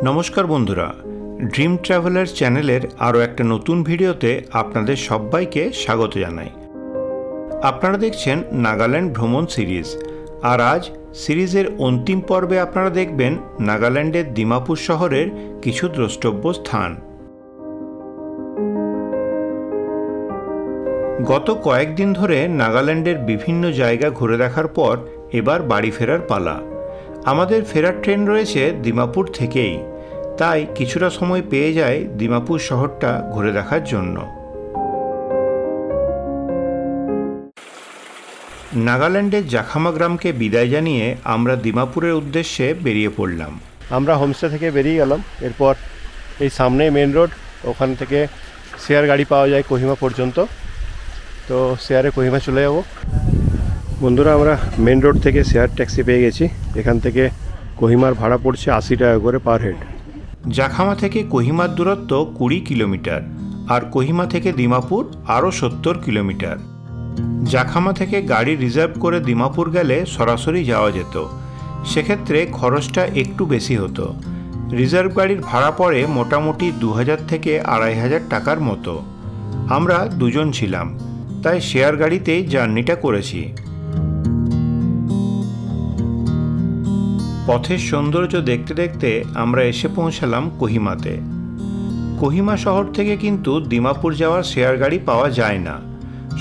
নমস্কার বন্ধুরা, dream traveller চ্যানেলের আরও একটা নতুন ভিডিওতে আপনাদের সবাইকে স্বাগত জানাই। আপনারা দেখছেন নাগাল্যান্ড ভ্রমণ সিরিজ, আর আজ সিরিজের অন্তিম পর্বে আপনারা দেখবেন নাগাল্যান্ডের দিমাপুর শহরের কিছু দ্রষ্টব্য স্থান। গত কয়েকদিন ধরে নাগাল্যান্ডের বিভিন্ন জায়গা ঘুরে দেখার পর এবার বাড়ি ফেরার পালা। আমাদের ফেরার ট্রেন রয়েছে দিমাপুর থেকেই, তাই কিছুটা সময় পেয়ে যায় দিমাপুর শহরটা ঘুরে দেখার জন্য। নাগাল্যান্ডের জাখামা গ্রামকে বিদায় জানিয়ে আমরা দিমাপুরের উদ্দেশ্যে বেরিয়ে পড়লাম। আমরা হোমস্টে থেকে বেরিয়ে গেলাম। এরপর এই সামনে মেন রোড, ওখান থেকে শেয়ার গাড়ি পাওয়া যায় কোহিমা পর্যন্ত, তো শেয়ারে কোহিমা চলে যাব। বন্ধুরা, আমরা মেন রোড থেকে শেয়ার ট্যাক্সি পেয়ে গেছি। এখান থেকে কোহিমার ভাড়া পড়ছে 80 টাকা করে পার হেড। জাখামা থেকে কোহিমার দূরত্ব 20 কিলোমিটার, আর কোহিমা থেকে দিমাপুর আরও 70 কিলোমিটার। জাখামা থেকে গাড়ি রিজার্ভ করে দিমাপুর গেলে সরাসরি যাওয়া যেত, সেক্ষেত্রে খরচটা একটু বেশি হতো। রিজার্ভ গাড়ির ভাড়া পড়ে মোটামুটি 2000 থেকে 2500 টাকার মতো। আমরা দুজন ছিলাম, তাই শেয়ার গাড়িতেই জার্নিটা করেছি। পথের সৌন্দর্য দেখতে দেখতে আমরা এসে পৌঁছালাম কোহিমাতে। কোহিমা শহর থেকে কিন্তু দিমাপুর যাওয়ার শেয়ার গাড়ি পাওয়া যায় না।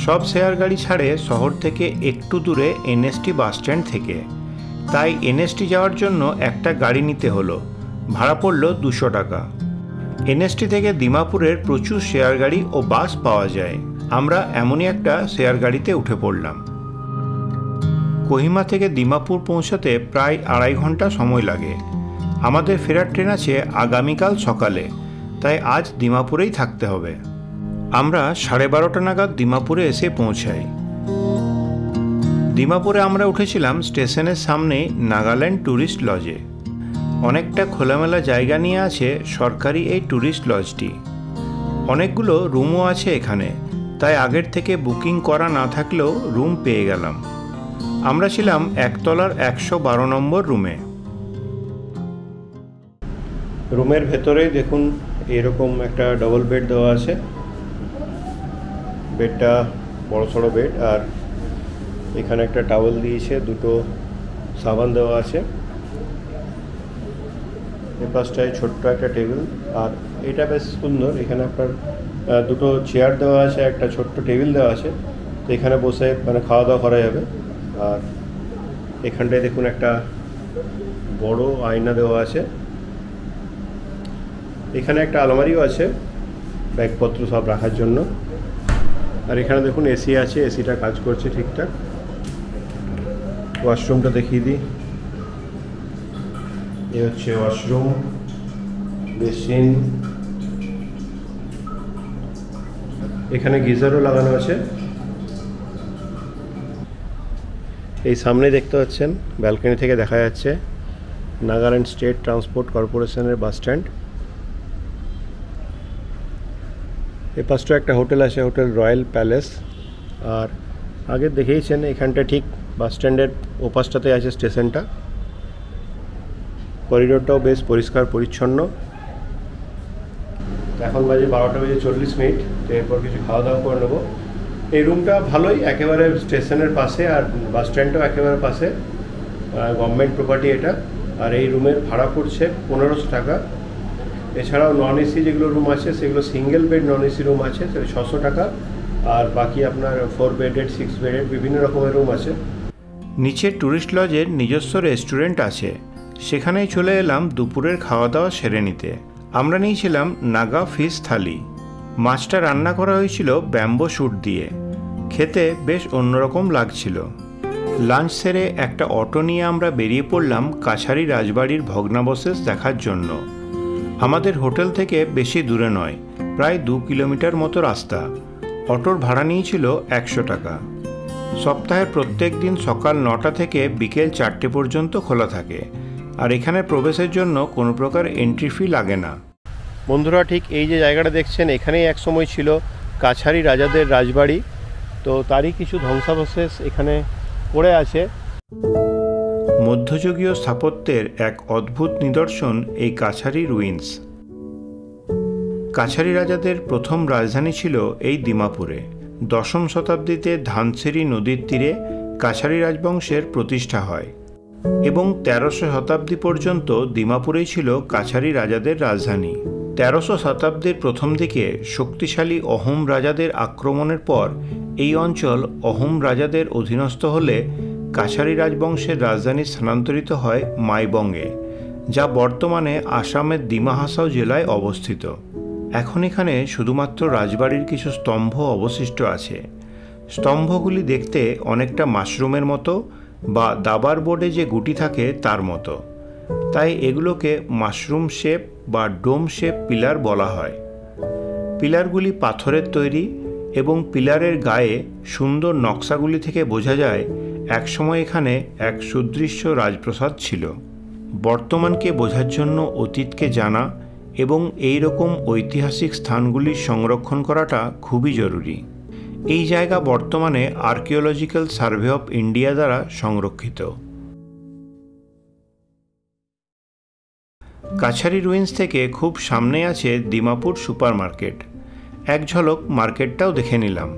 সব শেয়ার গাড়ি ছাড়ে শহর থেকে একটু দূরে এনএসটি বাস স্ট্যান্ড থেকে, তাই এনএসটি যাওয়ার জন্য একটা গাড়ি নিতে হলো। ভাড়া পড়ল 200 টাকা। এনএসটি থেকে দিমাপুরের প্রচুর শেয়ার গাড়ি ও বাস পাওয়া যায়। আমরা এমনই একটা শেয়ার গাড়িতে উঠে পড়লাম। কোহিমা থেকে দিমাপুর পৌঁছাতে প্রায় 2.5 ঘন্টা সময় লাগে। আমাদের ফেরার ট্রেন আছে আগামীকাল সকালে, তাই আজ দিমাপুরেই থাকতে হবে। আমরা 12:30 নাগাদ দিমাপুরে এসে পৌঁছাই। দিমাপুরে আমরা উঠেছিলাম স্টেশনের সামনে নাগাল্যান্ড ট্যুরিস্ট লজে। অনেকটা খোলামেলা জায়গা নিয়ে আছে সরকারি এই ট্যুরিস্ট লজটি। অনেকগুলো রুমও আছে এখানে, তাই আগের থেকে বুকিং করা না থাকলেও রুম পেয়ে গেলাম। আমরা ছিলাম একতলার 112 নম্বর রুমে। রুমের ভেতরে দেখুন এরকম একটা ডবল বেড দেওয়া আছে। বেডটা বড়সড় বেড, আর এখানে একটা টাওয়েল দিয়েছে, দুটো সাবান দেওয়া আছে। এই পাশটায় ছোট্ট একটা টেবিল, আর এটা বেশ সুন্দর। এখানে আপনার দুটো চেয়ার দেওয়া আছে, একটা ছোট্ট টেবিল দেওয়া আছে, তো এখানে বসে খাওয়া দাওয়া করা যাবে। আর এখানটায় দেখুন একটা বড় আয়না দেওয়া আছে। এখানে একটা আলমারিও আছে ব্যাগপত্র সব রাখার জন্য। আর এখানে দেখুন এসি আছে, এসিটা কাজ করছে ঠিকঠাক। ওয়াশরুমটা দেখিয়ে দিই। এ হচ্ছে ওয়াশরুম, বেসিন, এখানে গিজারও লাগানো আছে। এই সামনে দেখতে পাচ্ছেন, ব্যালকনি থেকে দেখা যাচ্ছে নাগাল্যান্ড স্টেট ট্রান্সপোর্ট কর্পোরেশনের বাস স্ট্যান্ড। এ পাশটা একটা হোটেল আছে, হোটেল রয়্যাল প্যালেস। আর আগে দেখেইছেন এখানটা ঠিক বাস স্ট্যান্ডের ওপাশটাতে আছে স্টেশনটা। করিডোরটাও বেশ পরিষ্কার পরিচ্ছন্ন। এখন বাজে 12:40, তো এরপর কিছু খাওয়া দাওয়া করে নেবো। এই রুমটা ভালোই, একেবারে স্টেশনের পাশে, আর বাস স্ট্যান্ডটাও একেবারে পাশে। গভর্নমেন্ট প্রপার্টি এটা। আর এই রুমের ভাড়া পড়ছে 1500 টাকা। এছাড়াও নন এসি যেগুলো রুম আছে, সেগুলো single bed non AC room আছে, সেটা 600 টাকা। আর বাকি আপনার 4 বেডেড 6 বেডেড বিভিন্ন রকমের রুম আছে। নিচে ট্যুরিস্ট লজের নিজস্ব রেস্টুরেন্ট আছে, সেখানেই চলে এলাম দুপুরের খাওয়া দাওয়া সেরে নিতে। আমরা নিয়েছিলাম নাগা ফিশ থালি। মাছটা রান্না করা হয়েছিল ব্যাম্বো শুট দিয়ে, খেতে বেশ অন্যরকম লাগছিল। লাঞ্চ সেরে একটা অটো নিয়ে আমরা বেরিয়ে পড়লাম কাছারি রাজবাড়ির ভগ্নাবশেষ দেখার জন্য। আমাদের হোটেল থেকে বেশি দূরে নয়, প্রায় 2 কিলোমিটার মতো রাস্তা। অটোর ভাড়া নিয়েছিল 100 টাকা। সপ্তাহের প্রত্যেক দিন সকাল 9টা থেকে বিকেল 4টে পর্যন্ত খোলা থাকে, আর এখানে প্রবেশের জন্য কোনো প্রকার এন্ট্রি ফি লাগে না। বন্ধুরা, ঠিক এই যে জায়গাটা দেখছেন, এখানেই এক সময় ছিল কাছারি রাজাদের রাজবাড়ি। তো তারই কিছু ধ্বংসাবশেষ এখানে পড়ে আছে। মধ্যযুগীয় স্থাপত্যের এক অদ্ভুত নিদর্শন এই কাছারি রুইন্স। কাছারি রাজাদের প্রথম রাজধানী ছিল এই দিমাপুরে। 10ম শতাব্দীতে ধানসিরি নদীর তীরে কাছারি রাজবংশের প্রতিষ্ঠা হয় এবং 1300 শতাব্দী পর্যন্ত দিমাপুরেই ছিল কাছারি রাজাদের রাজধানী। 1300 শতাব্দীর প্রথম দিকে শক্তিশালী অহোম রাজাদের আক্রমণের পর এই অঞ্চল অহোম রাজাদের অধীনস্থ হলে কাছারি রাজবংশের রাজধানী স্থানান্তরিত হয় মাইবঙ্গে, যা বর্তমানে আসামের ডিমা হাসাও জেলায় অবস্থিত। এখন এখানে শুধুমাত্র রাজবাড়ির কিছু স্তম্ভ অবশিষ্ট আছে। স্তম্ভগুলি দেখতে অনেকটা মাশরুমের মতো বা দাবার বোর্ডে যে গুটি থাকে তার মতো, তাই এগুলোকে মাশরুম শেপ বা ডোম শেপ পিলার বলা হয়। পিলারগুলি পাথরের তৈরি এবং পিলারের গায়ে সুন্দর নকশাগুলি থেকে বোঝা যায় একসময় এখানে এক সুদৃশ্য রাজপ্রাসাদ ছিল। বর্তমানকে বোঝার জন্য অতীতকে জানা এবং এই রকম ঐতিহাসিক স্থানগুলির সংরক্ষণ করাটা খুবই জরুরি। এই জায়গা বর্তমানে আর্কিওলজিক্যাল সার্ভে অফ ইন্ডিয়া দ্বারা সংরক্ষিত। কাছারি রুইন্স থেকে খুব সামনে আছে দিমাপুর সুপার মার্কেট। এক ঝলক মার্কেটটাও দেখে নিলাম।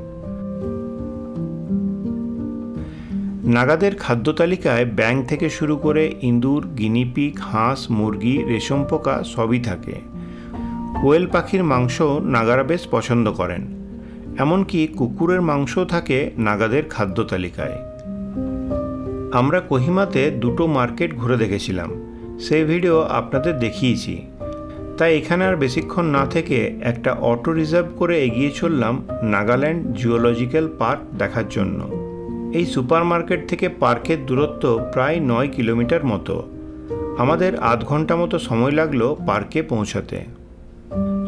নাগাদের খাদ্য তালিকায় ব্যাঙ থেকে শুরু করে ইঁদুর, গিনিপিগ, হাঁস, মুরগি, রেশম পোকা সবই থাকে। কোয়েল পাখির মাংস নাগারা বেশ পছন্দ করেন, এমনকি কুকুরের মাংসও থাকে নাগাদের খাদ্য তালিকায়। আমরা কোহিমাতে 2টো মার্কেট ঘুরে দেখেছিলাম, সেই ভিডিও আপনাদের দেখিয়েছি। তাই এখানে আর বেশিক্ষণ না থেকে একটা অটো রিজার্ভ করে এগিয়ে চললাম নাগাল্যান্ড জিওলজিক্যাল পার্ক দেখার জন্য। এই সুপার মার্কেট থেকে পার্কের দূরত্ব প্রায় 9 কিলোমিটার মতো। আমাদের আধ ঘন্টা মতো সময় লাগলো পার্কে পৌঁছাতে।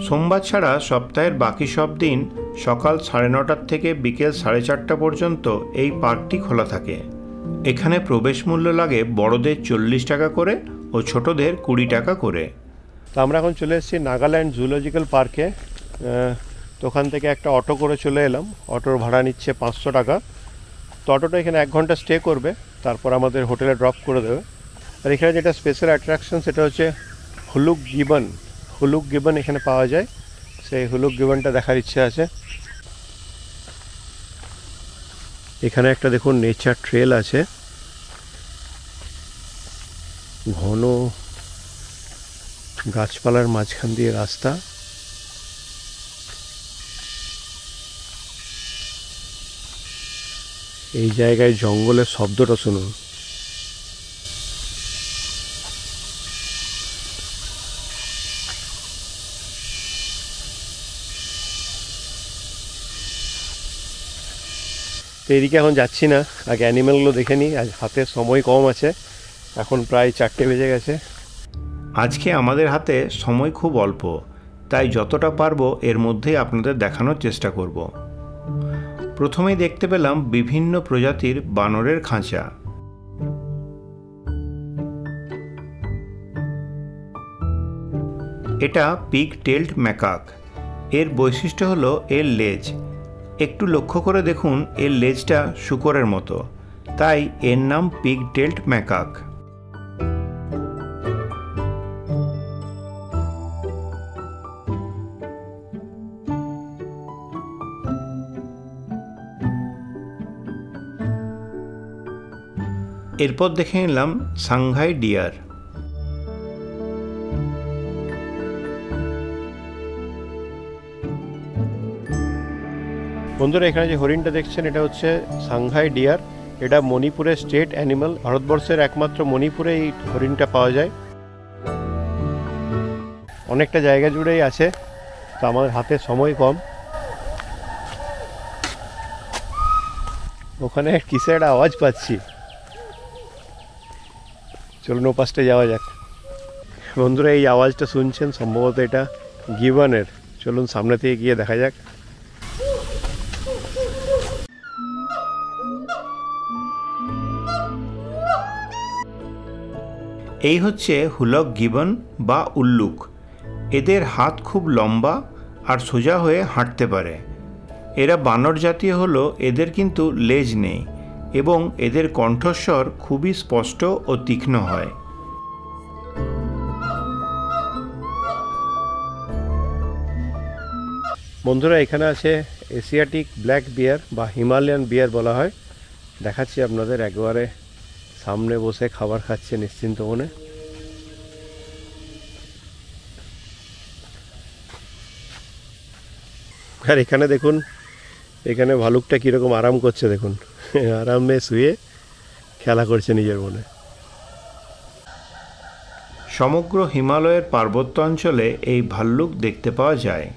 সোমবার ছাড়া সপ্তাহের বাকি সব দিন সকাল 9:30 থেকে বিকেল 4:30 পর্যন্ত এই পার্কটি খোলা থাকে। এখানে প্রবেশ মূল্য লাগে বড়দের 40 টাকা করে ও ছোটদের 20 টাকা করে। তো আমরা এখন চলে এসেছি নাগাল্যান্ড জুলজিক্যাল পার্কে। তো ওখান থেকে একটা অটো করে চলে এলাম। অটোর ভাড়া নিচ্ছে 500 টাকা। তো অটোটা এখানে 1 ঘন্টা স্টে করবে, তারপর আমাদের হোটেলে ড্রপ করে দেবে। আর এখানে যেটা স্পেশাল অ্যাট্রাকশন সেটা হচ্ছে হুলুক গিবন। হুলুক গিবন এখানে পাওয়া যায়, সেই হুলুক গিবনটা দেখার ইচ্ছে আছে। এখানে একটা দেখুন নেচার ট্রেল আছে, ঘন গাছপালার মাঝখান দিয়ে রাস্তা। এই জায়গায় জঙ্গলের শব্দটা শুনুন। তো এদিকে এখন যাচ্ছি না, আগে অ্যানিমেলগুলো দেখে নিই। আজ হাতে সময় কম আছে, এখন প্রায় 4টে বেজে গেছে। আজকে আমাদের হাতে সময় খুব অল্প, তাই যতটা পারবো এর মধ্যেই আপনাদের দেখানোর চেষ্টা করব। প্রথমেই দেখতে পেলাম বিভিন্ন প্রজাতির বানরের খাঁচা। এটা পিগ টেল্ড ম্যাকাক। এর বৈশিষ্ট্য হলো এর লেজ। একটু লক্ষ্য করে দেখুন, এর লেজটা শূকরের মতো, তাই এর নাম পিগ টেল্ড ম্যাকাক। এরপর দেখে নিলাম সাংহাই ডিয়ার। বন্ধুরা, এখানে যে হরিণটা দেখছেন এটা হচ্ছে সাংহাই ডিয়ার। এটা মণিপুরের স্টেট অ্যানিমাল। ভারতবর্ষের একমাত্র মণিপুরে এই হরিণটা পাওয়া যায়। অনেকটা জায়গা জুড়েই আছে, তো আমাদের হাতে সময় কম। ওখানে কিসের একটা আওয়াজ পাচ্ছি, চলুন ও পাশে যাওয়া যাক। বন্ধুরা, এই আওয়াজটা শুনছেন সম্ভবত এটা গিবনের। চলুন সামনে থেকে গিয়ে দেখা যাক। এই হচ্ছে হুলক গিবন বা উল্লুক। এদের হাত খুব লম্বা আর সোজা হয়ে হাঁটতে পারে। এরা বানর জাতীয় হলো, এদের কিন্তু লেজ নেই। এবং এদের কণ্ঠস্বর খুবই স্পষ্ট ও তীক্ষ্ণ হয়। বন্ধুরা, এখানে আছে এশিয়াটিক ব্ল্যাক বিয়ার বা হিমালয়ান বিয়ার বলা হয়। দেখাচ্ছি আপনাদের, একবারে সামনে বসে খাবার খাচ্ছে নিশ্চিন্ত মনে। আর এখানে দেখুন, এখানে ভালুকটা কীরকম আরাম করছে দেখুন, আরামে শুয়ে খেলা করছে নিজের মনে। সমগ্র হিমালয়ের পার্বত্য অঞ্চলে এই ভাল্লুক দেখতে পাওয়া যায়।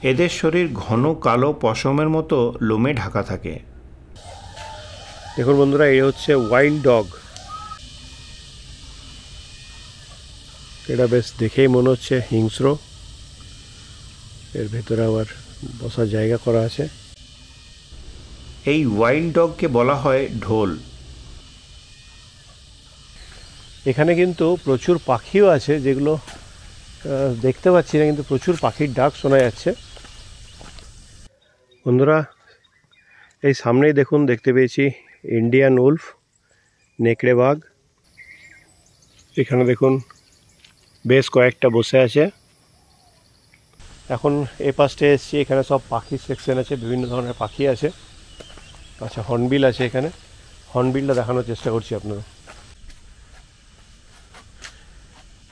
এদের শরীর ঘন কালো পশমের মতো লোমে ঢাকা থাকে। দেখুন বন্ধুরা, এই হচ্ছে ওয়াইল্ড ডগ। এটা বেশ দেখেই মনে হচ্ছে হিংস্র। এর ভেতরে আবার বসার জায়গা করা আছে। এই ওয়াইল্ড ডগকে বলা হয় ঢোল। এখানে কিন্তু প্রচুর পাখিও আছে, যেগুলো দেখতে পাচ্ছি না, কিন্তু প্রচুর পাখির ডাক শোনা যাচ্ছে। বন্ধুরা, এই সামনেই দেখুন, দেখতে পেয়েছি ইন্ডিয়ান উলফ, নেকড়ে বাঘ। এখানে দেখুন বেশ কয়েকটা বসে আছে। এখন এ পাশে এসেছি, এখানে সব পাখির সেকশন আছে, বিভিন্ন ধরনের পাখি আছে। আচ্ছা, হর্নবিল আছে এখানে, হর্নবিলটা দেখানোর চেষ্টা করছি আপনাদের।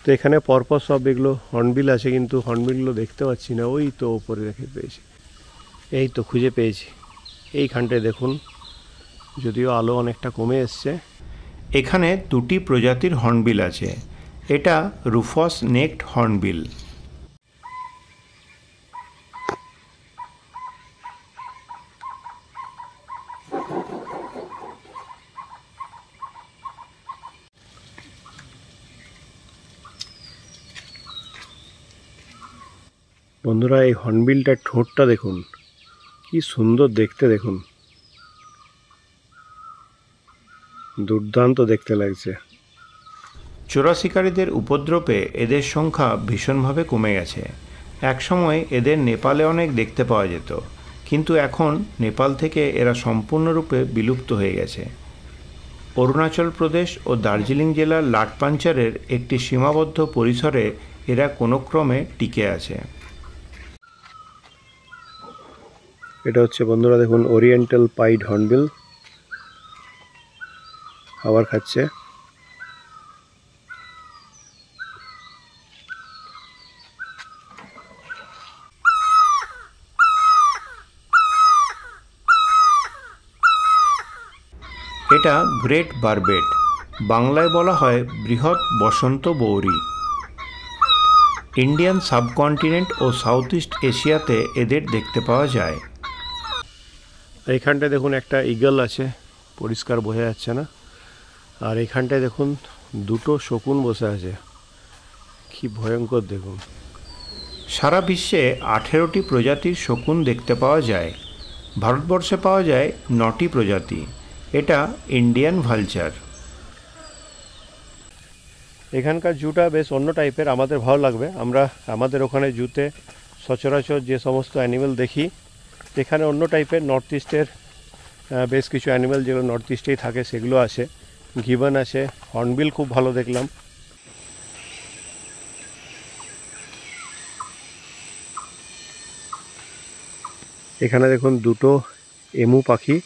তো এখানে পরপর সব এগুলো হর্নবিল আছে, কিন্তু হর্নবিলগুলো দেখতে পাচ্ছি না। ওই তো ওপরে দেখে পেয়েছি, এই তো খুঁজে পেয়েছি। এইখানটায় দেখুন, যদিও আলো অনেকটা কমে এসছে। এখানে দুটি প্রজাতির হর্নবিল আছে। এটা রুফাস নেকড হর্নবিল। বন্ধুরা, এই হর্নবিলটার ঠোঁটটা দেখুন, কি সুন্দর দেখতে। দেখুন, দুর্দান্ত দেখতে লাগছে। চোরা শিকারীদের উপদ্রবে এদের সংখ্যা ভীষণভাবে কমে গেছে। একসময় এদের নেপালে অনেক দেখতে পাওয়া যেত, কিন্তু এখন নেপাল থেকে এরা সম্পূর্ণরূপে বিলুপ্ত হয়ে গেছে। অরুণাচল প্রদেশ ও দার্জিলিং জেলার লাটপাঞ্চারের একটি সীমাবদ্ধ পরিসরে এরা কোনো ক্রমে টিকে আছে। এটা হচ্ছে বন্ধুরা দেখুন ওরিয়েন্টাল পাইড হর্নবিল, খাবার খাচ্ছে। এটা গ্রেট বারবেট, বাংলায় বলা হয় বৃহৎ বসন্ত বৌরি। ইন্ডিয়ান সাবকন্টিনেন্ট ও সাউথ ইস্ট এশিয়াতে এদের দেখতে পাওয়া যায়। এইখানটায় দেখুন একটা ঈগল আছে, পরিষ্কার বোঝা যাচ্ছে না। আর এইখানটায় দেখুন দুটো শকুন বসে আছে, কি ভয়ঙ্কর দেখুন। সারা বিশ্বে 18টি প্রজাতির শকুন দেখতে পাওয়া যায়। ভারতবর্ষে পাওয়া যায় 9টি প্রজাতি। এটা ইন্ডিয়ান ভালচার। এখানকার জুটা বেশ অন্য টাইপের, আমাদের ভালো লাগবে। আমাদের ওখানে জুতে সচরাচর যে সমস্ত অ্যানিমেল দেখি, এখানে অন্য টাইপের নর্থ ইস্টের বেশ কিছু অ্যানিমেল যেগুলো নর্থ ইস্টেই থাকে সেগুলো আছে। গিবন আছে, হর্নবিল খুব ভালো দেখলাম। এখানে দেখুন দুটো এমু পাখি।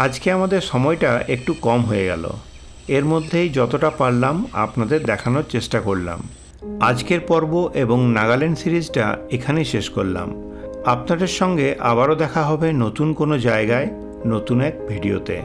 আজকে আমাদের সময়টা একটু কম হয়ে গেল। এর মধ্যেই যতটা পারলাম আপনাদের দেখানোর চেষ্টা করলাম। আজকের পর্ব এবং নাগাল্যান্ড সিরিজটা এখানেই শেষ করলাম। আপনাদের সঙ্গে আবারও দেখা হবে নতুন কোনো জায়গায়, নতুন এক ভিডিওতে।